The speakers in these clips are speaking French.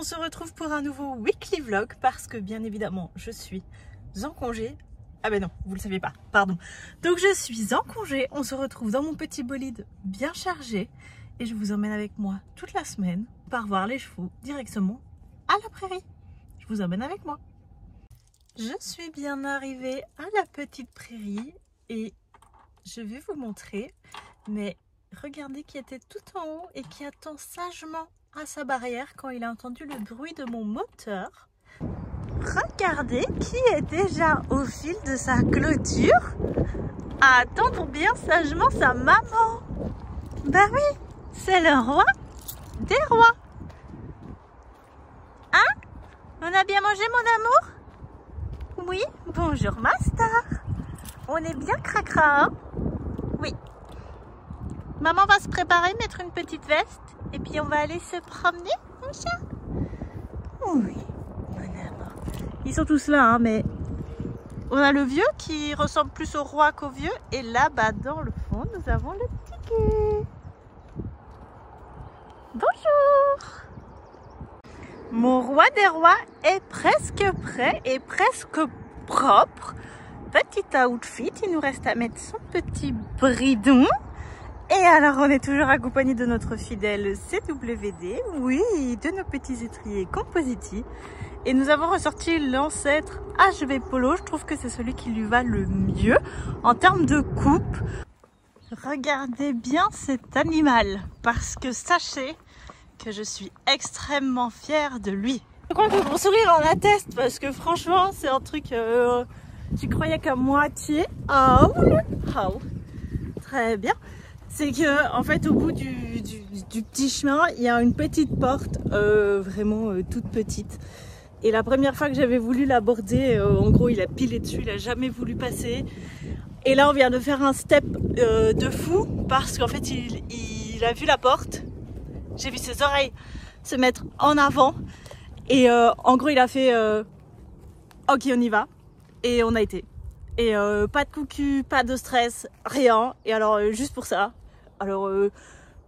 on se retrouve pour un nouveau weekly vlog parce que bien évidemment je suis en congé. Ah ben non, vous le saviez pas, pardon. Donc je suis en congé, on se retrouve dans mon petit bolide bien chargé et je vous emmène avec moi toute la semaine par voir les chevaux directement à la prairie. Je vous emmène avec moi. Je suis bien arrivée à la petite prairie et je vais vous montrer, mais regardez qui était tout en haut et qui attend sagement à sa barrière quand il a entendu le bruit de mon moteur. Regardez qui est déjà au fil de sa clôture à attendre bien sagement sa maman. Bah oui, c'est le roi des rois. Hein? On a bien mangé mon amour? Oui, bonjour ma star. On est bien cracra, hein? Oui. Maman va se préparer, mettre une petite veste et puis on va aller se promener, mon chat. Oui, mon amour. Ils sont tous là, hein, mais on a le vieux qui ressemble plus au roi qu'au vieux. Et là-bas, dans le fond, nous avons le petit gueux. Bonjour. Mon roi des rois est presque prêt et presque propre. Petit outfit, il nous reste à mettre son petit bridon. Et alors, on est toujours accompagné de notre fidèle CWD, oui, de nos petits étriers Compositi. Et nous avons ressorti l'ancêtre HV Polo. Je trouve que c'est celui qui lui va le mieux en termes de coupe. Regardez bien cet animal, parce que sachez que je suis extrêmement fière de lui. Je crois que mon sourire en atteste, parce que franchement, c'est un truc, tu croyais qu'à moitié. Oh, très bien. C'est que en fait au bout du petit chemin il y a une petite porte vraiment toute petite et la première fois que j'avais voulu l'aborder en gros il a pilé dessus, il a jamais voulu passer et là on vient de faire un step de fou parce qu'en fait il a vu la porte, j'ai vu ses oreilles se mettre en avant et en gros il a fait ok on y va et on a été. Et pas de coucou, pas de stress, rien. Et alors juste pour ça, alors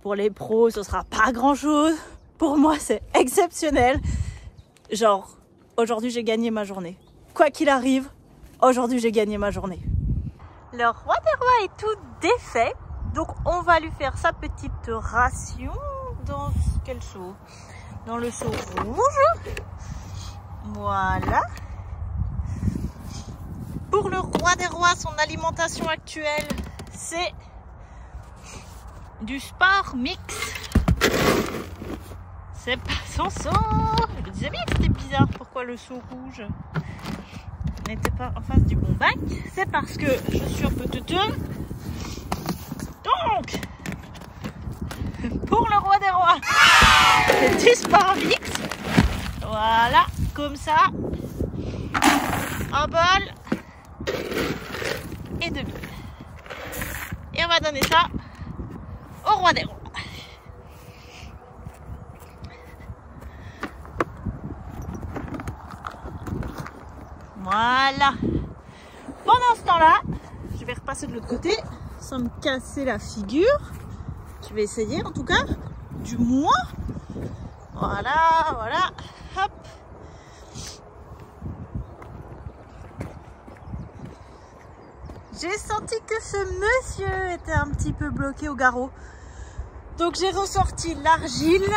pour les pros ce sera pas grand chose, pour moi c'est exceptionnel. Genre aujourd'hui j'ai gagné ma journée. Quoi qu'il arrive, aujourd'hui j'ai gagné ma journée. Le roi des rois est tout défait, donc on va lui faire sa petite ration dans quel seau? Dans le seau rouge. Voilà. Pour le roi des rois, son alimentation actuelle, c'est du sport mix. C'est pas son seau. Je me disais bien que c'était bizarre. Pourquoi le seau rouge n'était pas en face du bon bac? C'est parce que je suis un peu teuteux. Donc, pour le roi des rois, c'est du sport mix. Voilà, comme ça. Un bol. Et demi. Et on va donner ça au roi des rois. Voilà. Pendant ce temps-là, je vais repasser de l'autre côté sans me casser la figure. Je vais essayer en tout cas, du moins. Voilà, voilà. Hop. J'ai senti que ce monsieur était un petit peu bloqué au garrot. Donc j'ai ressorti l'argile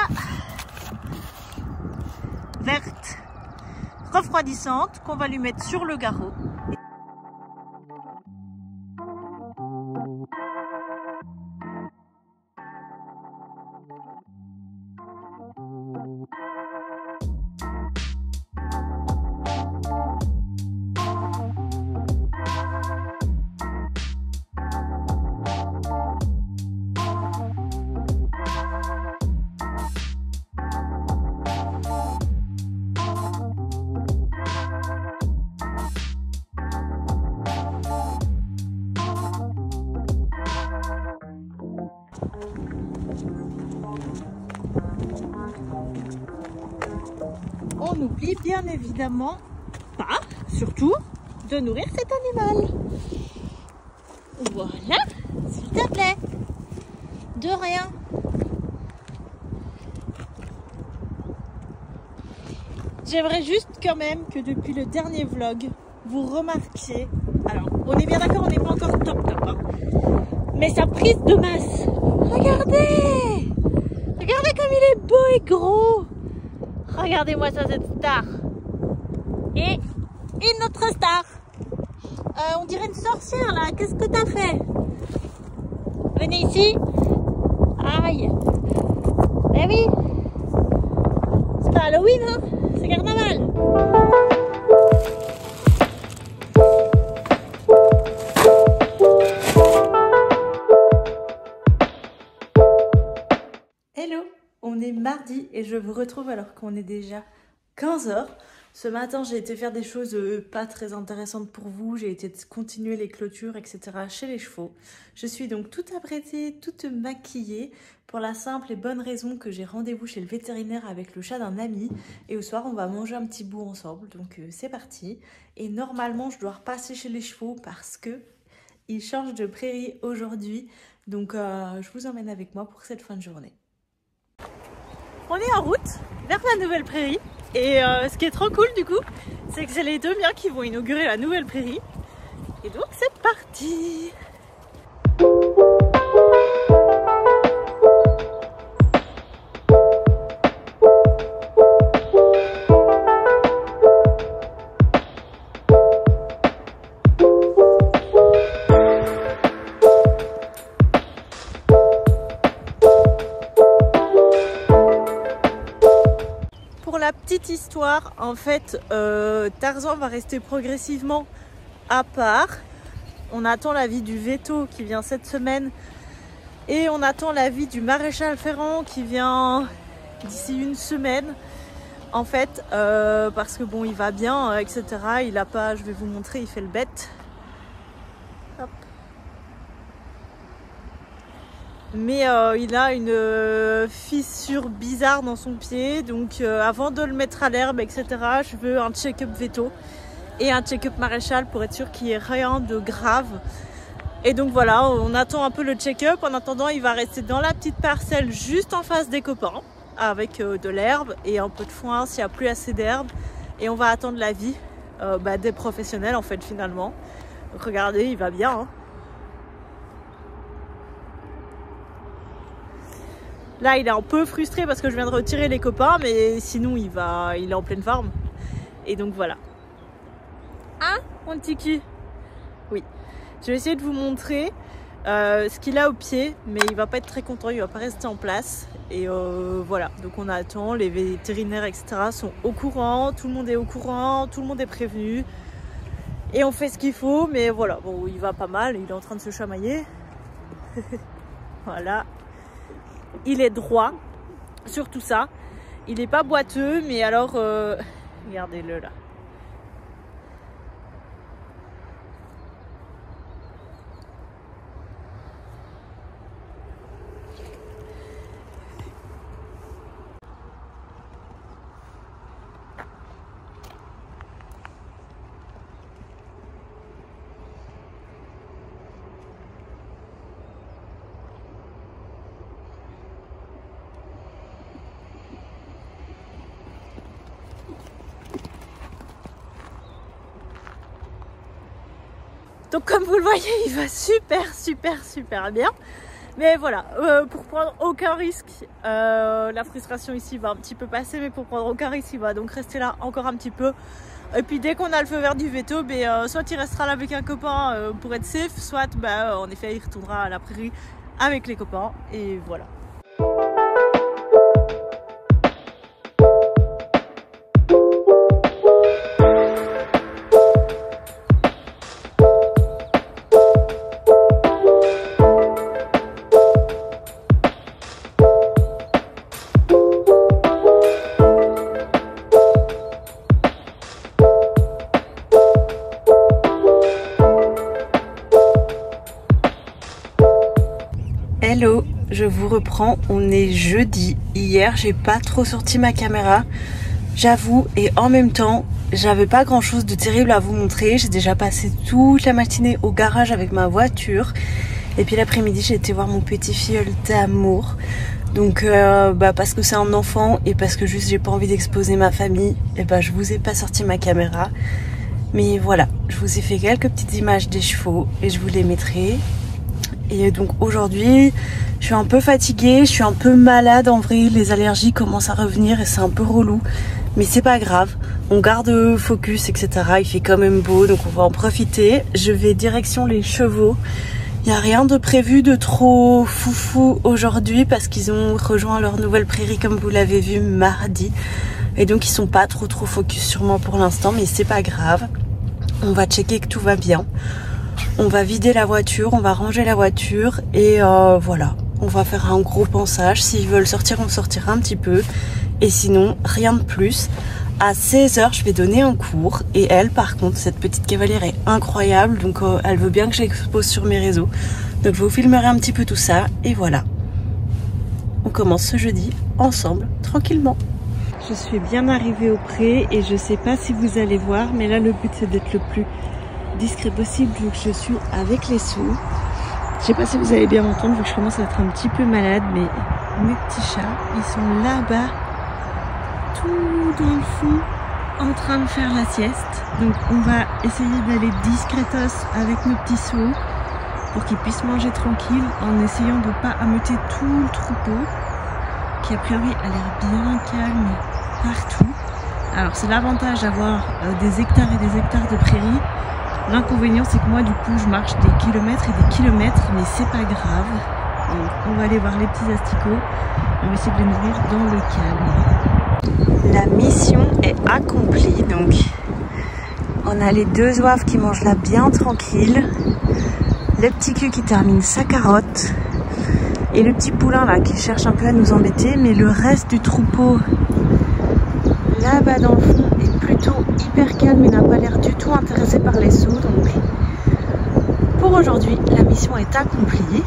verte refroidissante qu'on va lui mettre sur le garrot. On n'oublie bien évidemment pas, surtout, de nourrir cet animal. Voilà, s'il te plaît. De rien. J'aimerais juste quand même que depuis le dernier vlog, vous remarquiez, alors on est bien d'accord, on n'est pas encore top hein, mais sa prise de masse, regardez, regardez comme il est beau et gros, regardez-moi ça, cette star, et une autre star, on dirait une sorcière là, qu'est-ce que t'as fait? Venez ici, aïe, eh oui, c'est pas Halloween hein, c'est carnaval. Hello, on est mardi et je vous retrouve alors qu'on est déjà 15 h. Ce matin, j'ai été faire des choses pas très intéressantes pour vous. J'ai été continuer les clôtures, etc. chez les chevaux. Je suis donc toute apprêtée, toute maquillée pour la simple et bonne raison que j'ai rendez-vous chez le vétérinaire avec le chat d'un ami. Et au soir, on va manger un petit bout ensemble. Donc c'est parti. Et normalement, je dois repasser chez les chevaux parce que ils changent de prairie aujourd'hui. Donc je vous emmène avec moi pour cette fin de journée. On est en route vers la nouvelle prairie et ce qui est trop cool du coup, c'est que c'est les deux miens qui vont inaugurer la nouvelle prairie. Et donc c'est parti! Petite histoire, en fait Tarzan va rester progressivement à part. On attend l'avis du veto qui vient cette semaine et on attend l'avis du maréchal Ferrand qui vient d'ici une semaine en fait parce que bon il va bien etc. Il a pas, je vais vous montrer, il fait le bête. Hop. Mais il a une fissure bizarre dans son pied, donc avant de le mettre à l'herbe, etc., je veux un check-up veto et un check-up maréchal pour être sûr qu'il n'y ait rien de grave. Et donc voilà, on attend un peu le check-up. En attendant, il va rester dans la petite parcelle juste en face des copains, avec de l'herbe et un peu de foin s'il n'y a plus assez d'herbe. Et on va attendre l'avis des professionnels en fait finalement. Donc regardez, il va bien, hein. Là, il est un peu frustré parce que je viens de retirer les copains, mais sinon, il est en pleine forme. Et donc, voilà. Hein, mon petit cul? Oui. Je vais essayer de vous montrer ce qu'il a au pied, mais il va pas être très content, il va pas rester en place. Et voilà, donc on attend, les vétérinaires, etc. sont au courant, tout le monde est au courant, tout le monde est prévenu. Et on fait ce qu'il faut, mais voilà, bon, il va pas mal, il est en train de se chamailler. Voilà. Il est droit sur tout ça. Il n'est pas boiteux, mais alors, regardez-le là. Donc comme vous le voyez, il va super bien. Mais voilà, pour prendre aucun risque, la frustration ici va un petit peu passer, mais pour prendre aucun risque, il va donc rester là encore un petit peu. Et puis dès qu'on a le feu vert du veto, soit il restera là avec un copain pour être safe, soit en effet il retournera à la prairie avec les copains. Et voilà. Hello, je vous reprends, on est jeudi. Hier, j'ai pas trop sorti ma caméra, j'avoue, et en même temps, j'avais pas grand chose de terrible à vous montrer. J'ai déjà passé toute la matinée au garage avec ma voiture. Et puis l'après-midi, j'ai été voir mon petit filleul d'amour. Donc parce que c'est un enfant et parce que juste j'ai pas envie d'exposer ma famille, et je vous ai pas sorti ma caméra. Mais voilà, je vous ai fait quelques petites images des chevaux et je vous les mettrai. Et donc aujourd'hui, je suis un peu fatiguée, je suis un peu malade en vrai, les allergies commencent à revenir et c'est un peu relou. Mais c'est pas grave, on garde focus, etc. Il fait quand même beau, donc on va en profiter. Je vais direction les chevaux. Il n'y a rien de prévu de trop foufou aujourd'hui parce qu'ils ont rejoint leur nouvelle prairie comme vous l'avez vu mardi. Et donc ils sont pas trop focus sur moi pour l'instant, mais c'est pas grave. On va checker que tout va bien. On va vider la voiture, on va ranger la voiture et voilà. On va faire un gros pansage. S'ils veulent sortir, on sortira un petit peu. Et sinon, rien de plus. À 16 h, je vais donner un cours. Et elle, par contre, cette petite cavalière est incroyable. Donc, elle veut bien que j'expose sur mes réseaux. Donc, je vous filmerai un petit peu tout ça. Et voilà. On commence ce jeudi ensemble, tranquillement. Je suis bien arrivée au pré et je sais pas si vous allez voir. Mais là, le but, c'est d'être le plus discret possible vu que je suis avec les sous. Je sais pas si vous allez bien m'entendre vu que je commence à être un petit peu malade. Mais mes petits chats, ils sont là-bas. Tout dans le fond en train de faire la sieste, donc on va essayer d'aller discretos avec nos petits seaux pour qu'ils puissent manger tranquille en essayant de pas ameuter tout le troupeau qui a priori a l'air bien calme partout. Alors c'est l'avantage d'avoir des hectares et des hectares de prairies. L'inconvénient c'est que moi du coup je marche des kilomètres et des kilomètres, mais c'est pas grave. Donc on va aller voir les petits asticots, on va essayer de les nourrir dans le calme. La mission est accomplie, donc on a les deux oeufs qui mangent là bien tranquille, le petit cul qui termine sa carotte et le petit poulain là qui cherche un peu à nous embêter, mais le reste du troupeau là-bas dans le fond est plutôt hyper calme et n'a pas l'air du tout intéressé par les sauts. Donc pour aujourd'hui la mission est accomplie.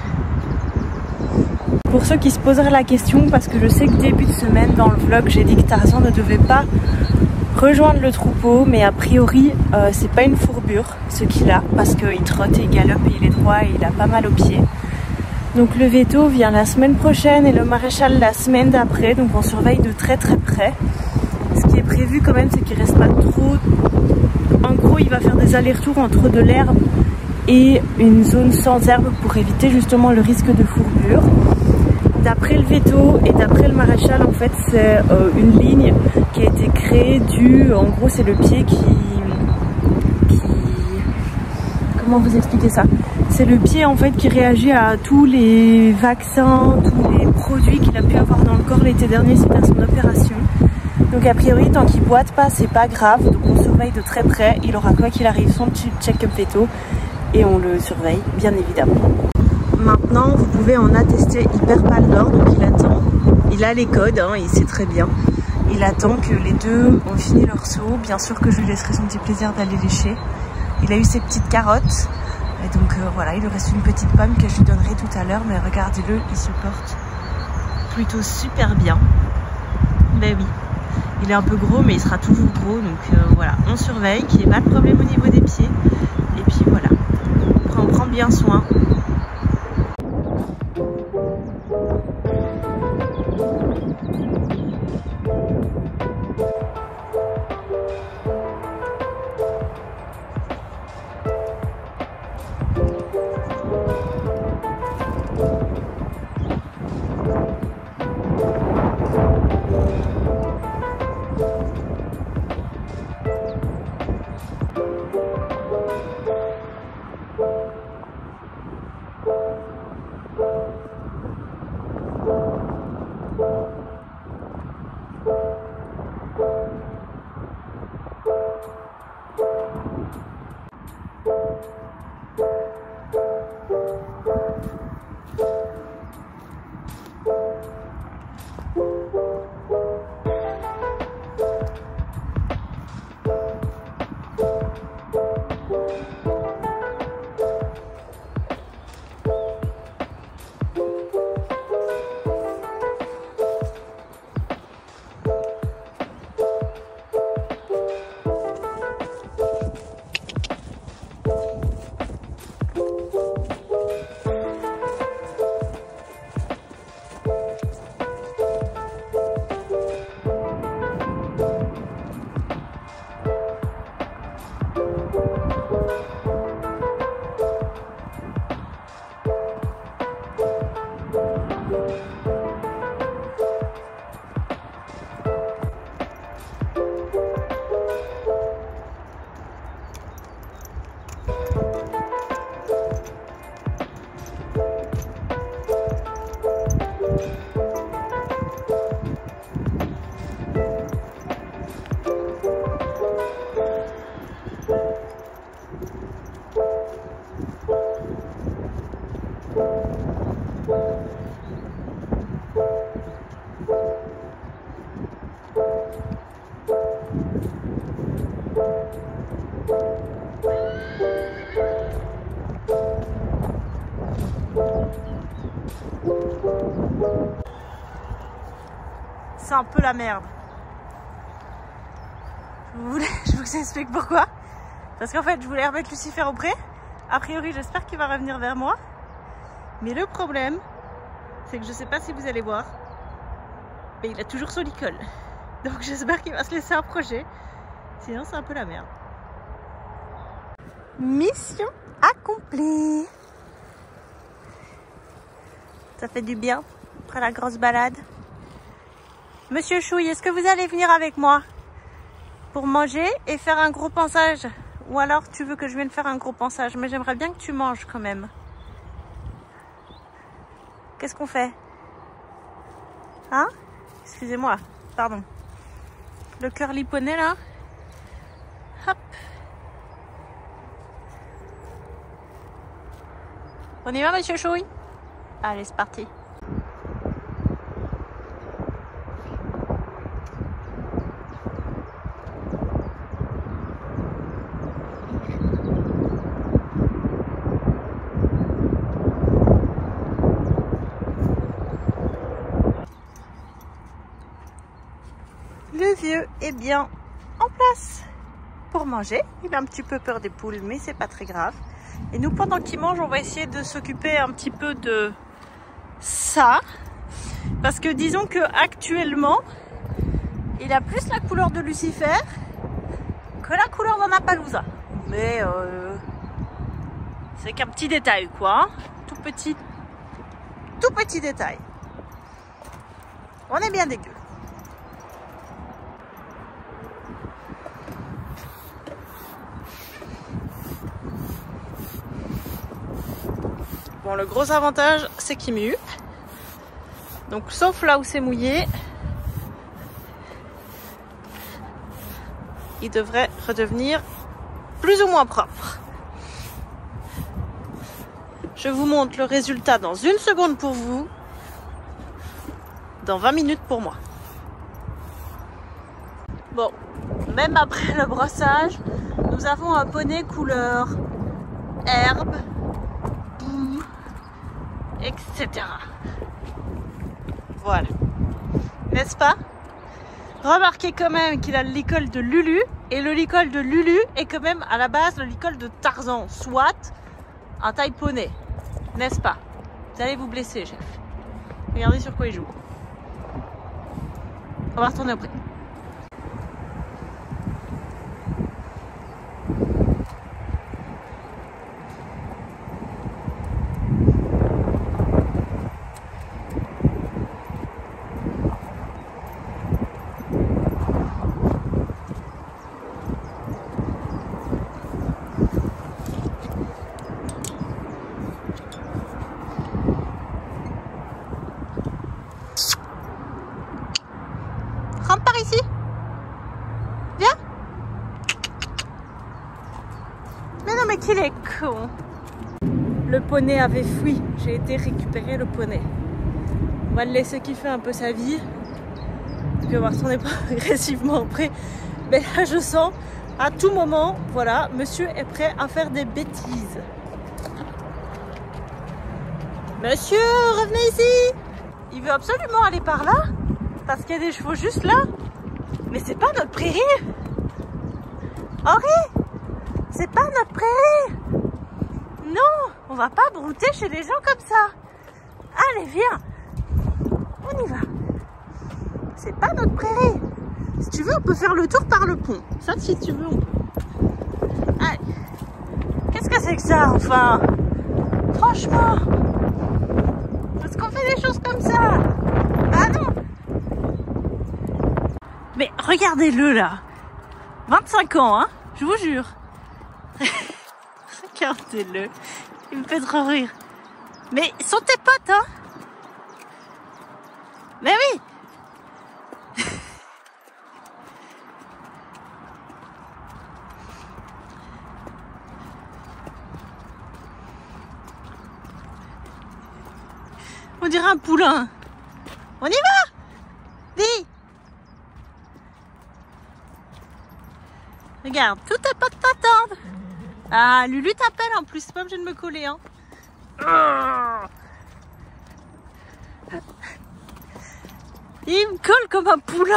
Pour ceux qui se poseraient la question, parce que je sais que début de semaine dans le vlog j'ai dit que Tarzan ne devait pas rejoindre le troupeau, mais a priori c'est pas une fourbure ce qu'il a, parce qu'il trotte et il galope et il est droit et il a pas mal aux pieds. Donc le veto vient la semaine prochaine et le maréchal la semaine d'après, donc on surveille de très près. Ce qui est prévu quand même c'est qu'il reste pas trop... En gros il va faire des allers-retours entre de l'herbe et une zone sans herbe pour éviter justement le risque de fourbure. D'après le veto et d'après le maréchal, en fait, c'est une ligne qui a été créée en gros, c'est le pied qui... Comment vous expliquer ça? C'est le pied, en fait, qui réagit à tous les vaccins, tous les produits qu'il a pu avoir dans le corps l'été dernier suite à son opération. Donc, a priori, tant qu'il boite pas, c'est pas grave. Donc, on surveille de très près. Il aura, quoi qu'il arrive, son petit check-up veto. Et on le surveille, bien évidemment. Maintenant, vous pouvez en attester, il perd pas le nord, donc il attend. Il a les codes, hein, il sait très bien. Il attend que les deux ont fini leur saut. Bien sûr que je lui laisserai son petit plaisir d'aller lécher. Il a eu ses petites carottes. Et donc voilà, il lui reste une petite pomme que je lui donnerai tout à l'heure. Mais regardez-le, il se porte plutôt super bien. Ben oui, il est un peu gros, mais il sera toujours gros. Donc voilà, on surveille qu'il n'y ait pas de problème au niveau des pieds. Et puis voilà, après on prend bien soin. c'est un peu la merde. Je vous explique pourquoi. Parce qu'en fait, je voulais remettre Lucifer au pré. A priori, j'espère qu'il va revenir vers moi. Mais le problème, c'est que je sais pas si vous allez voir, mais il a toujours son licol. Donc j'espère qu'il va se laisser approcher. Sinon, c'est un peu la merde. Mission accomplie. Ça fait du bien après la grosse balade. Monsieur Chouille, est-ce que vous allez venir avec moi pour manger et faire un gros pansage? Ou alors tu veux que je vienne faire un gros pansage? Mais j'aimerais bien que tu manges quand même. Qu'est-ce qu'on fait? Hein? Excusez-moi, pardon. Le cœur liponné là. Hop. On y va, monsieur Chouille? Allez, c'est parti. Le vieux est bien en place pour manger. Il a un petit peu peur des poules, mais c'est pas très grave. Et nous, pendant qu'il mange, on va essayer de s'occuper un petit peu de ça. Parce que disons que actuellement, il a plus la couleur de Lucifer que la couleur d'un Appaloosa. Mais c'est qu'un petit détail, quoi. Hein. Tout petit détail. On est bien dégueu. Bon, le gros avantage, c'est qu'il mue. Donc, sauf là où c'est mouillé, il devrait redevenir plus ou moins propre. Je vous montre le résultat dans 1 seconde pour vous, dans 20 minutes pour moi. Bon, même après le brossage, nous avons un poney couleur herbe, boue, etc. Voilà. N'est-ce pas? Remarquez quand même qu'il a le licol de Lulu. Et le licol de Lulu est quand même à la base le licol de Tarzan. Soit un taille poney. N'est-ce pas? Vous allez vous blesser, chef. Regardez sur quoi il joue. On va retourner après. Rentre par ici. Viens. Mais non, mais qu'il est con. Le poney avait fui. J'ai été récupérer le poney. On va le laisser kiffer un peu sa vie. Puis on va retourner progressivement après. Mais là, je sens à tout moment, voilà, monsieur est prêt à faire des bêtises. Monsieur, revenez ici. Il veut absolument aller par là. Parce qu'il y a des chevaux juste là. Mais c'est pas notre prairie. Henri, c'est pas notre prairie. Non, on va pas brouter chez les gens comme ça. Allez, viens. On y va. C'est pas notre prairie. Si tu veux, on peut faire le tour par le pont. Ça, si tu veux, on peut. Allez. Qu'est-ce que c'est que ça, enfin? Franchement. Est-ce qu'on fait des choses comme ça? Ah non. Mais regardez-le là. 25 ans, hein, je vous jure. Regardez-le. Il me fait trop rire. Mais ils sont tes potes, hein? Mais oui. On dirait un poulain. On y va? Dis. Regarde, tout tes potes t'attendent. Ah, Lulu t'appelle en plus, c'est pas obligé de me coller, hein. Il me colle comme un poulain.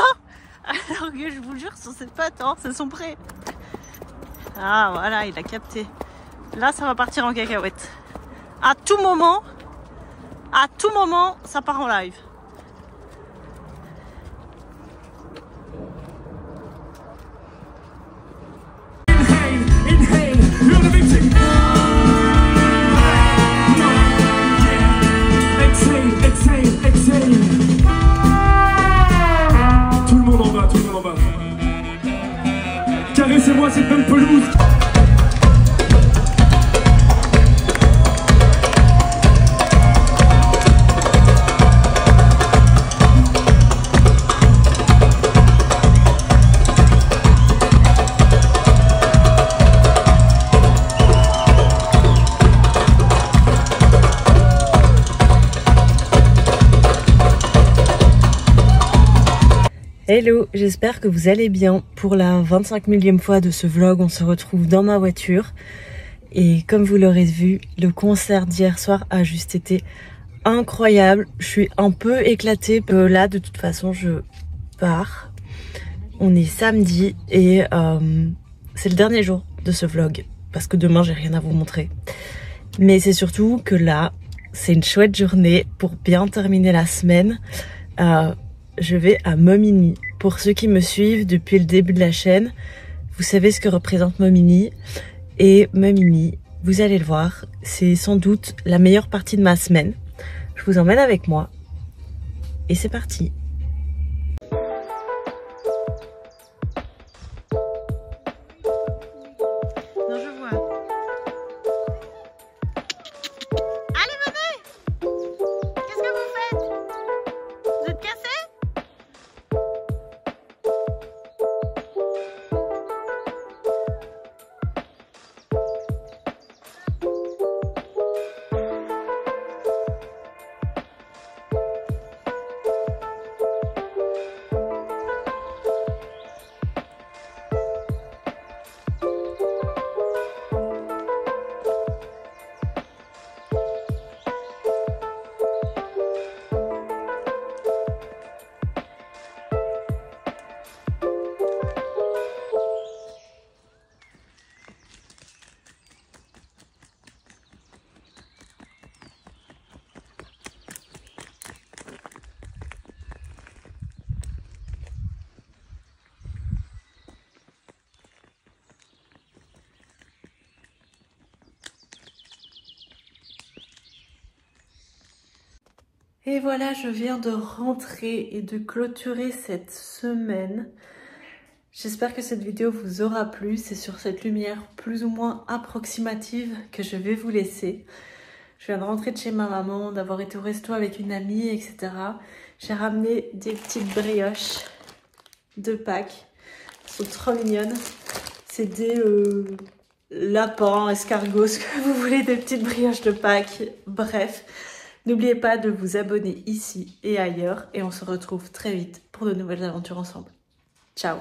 Alors que je vous jure, sur ses pattes, hein, c'est son pré. Ah voilà, il a capté. Là, ça va partir en cacahuète. À tout moment, ça part en live. Tout le monde en bas, tout le monde en bas. Caressez-moi cette même pelouse. Hello, j'espère que vous allez bien. Pour la 25 millième fois de ce vlog, on se retrouve dans ma voiture. Et comme vous l'aurez vu, le concert d'hier soir a juste été incroyable. Je suis un peu éclatée. Là, de toute façon, je pars. On est samedi et c'est le dernier jour de ce vlog. Parce que demain, j'ai rien à vous montrer. Mais c'est surtout que là, c'est une chouette journée pour bien terminer la semaine. Je vais à Momigny. Pour ceux qui me suivent depuis le début de la chaîne, vous savez ce que représente Momigny. Et Momigny, vous allez le voir, c'est sans doute la meilleure partie de ma semaine. Je vous emmène avec moi. Et c'est parti. Non, je vois. Allez, venez! Qu'est-ce que vous faites? Vous êtes cassés? Et voilà, je viens de rentrer et de clôturer cette semaine. J'espère que cette vidéo vous aura plu. C'est sur cette lumière plus ou moins approximative que je vais vous laisser. Je viens de rentrer de chez ma maman, d'avoir été au resto avec une amie, etc. J'ai ramené des petites brioches de Pâques. Elles sont trop mignonnes. C'est des lapins, escargots, ce que vous voulez, des petites brioches de Pâques. Bref. N'oubliez pas de vous abonner ici et ailleurs et on se retrouve très vite pour de nouvelles aventures ensemble. Ciao!